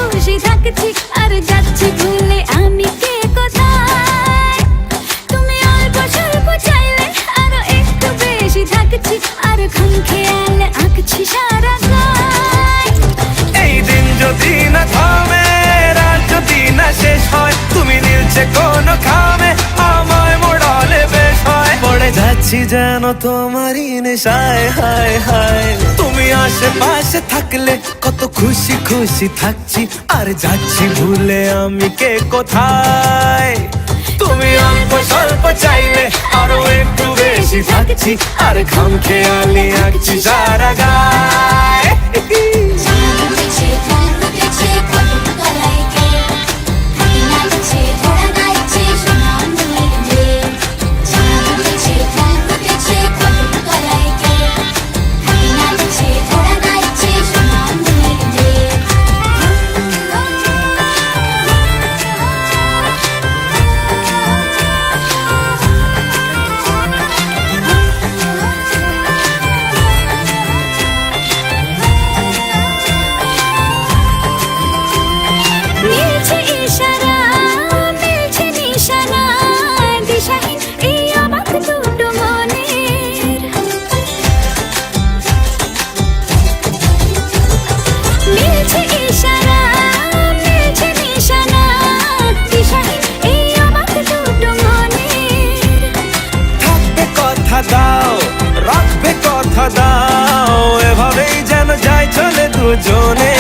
খুশি থাকছি আর যাচ্ছি ভুলে আমি কে কোথায়। তুমি অল্প স্বল্প চাইলে আরো একটু বেশি থাকছি আর খুন খেয়ালে আঁকছি সারা গায়। এই দিন যদি না থামে, রাত যদি না শেষ হয়, তুমি নিলছে কোনো খামে আমায় মোড়ালে বেশ হয়। পড়ে যাচ্ছি যেন তোমারই নেশায়, হায় হায়। তুমি আশেপাশে থাকলে কত খুশি খুশি থাকছি আর যাচ্ছি ভুলে আমি কে কোথায়। তুমি অল্প স্বল্প চাইলে আরো একটু বেশি থাকছি আর খাম খেয়ালি আঁকছি সারা গায়। দাও রাখবে কথা দাও, এভাবেই যেন যাই চলে দুজনে।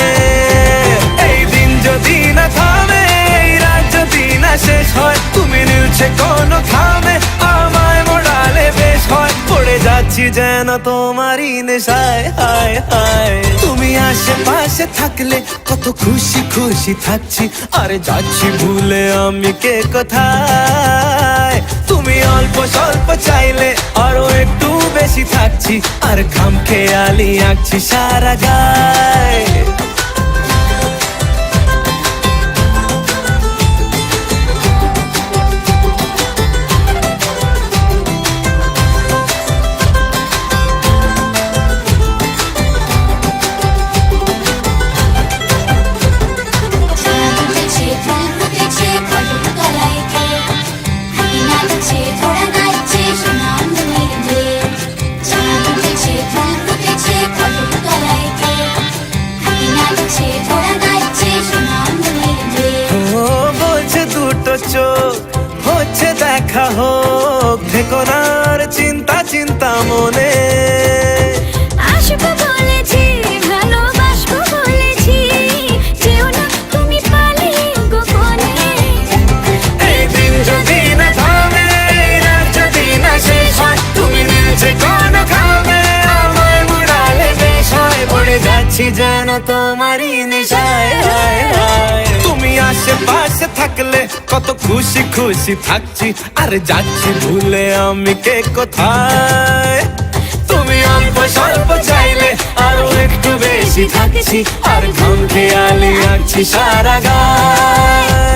এই দিন যদি না থামে, এই রাত যদি না শেষ হয়, তুমি নিলছে কোনো খামে আমায় মোড়ালে বেশ হয়। পড়ে যাচ্ছি যেন তোমারই নেশায়, হায় হায়। তুমি আশেপাশে থাকলে কত খুশি খুশি থাকছি আর যাচ্ছি ভুলে আমি কে কোথায়। তুমি অল্প স্বল্প চাইলে আরো একটু বেশি থাকছি আর খাম খেয়ালি আঁকছি সারা গায়। হচ্ছে দেখা হোক, থেকো না আর চিন্তা চিন্তা মনে। আসবো বলেছি, ভালোবাসবো বলেছি, যেও না তুমি পালিয়ে গোপনে। এই দিন যদি না থামে, রাত যদি না শেষ হয়, তুমি নিলছে কোনো খামে আমায় মোড়ালে বেশ হয়। পড়ে যাচ্ছি যেন তোমারই নেশায়, হায় হায়। তুমি আশেপাশে থাকলে কত খুশি খুশি থাকছি আর যাচ্ছি ভুলে আমি কে কোথায়। তুমি অল্প স্বল্প চাইলে আরো একটু বেশি থাকছি আর খাম খেয়ালি আঁকছি সারা গায়।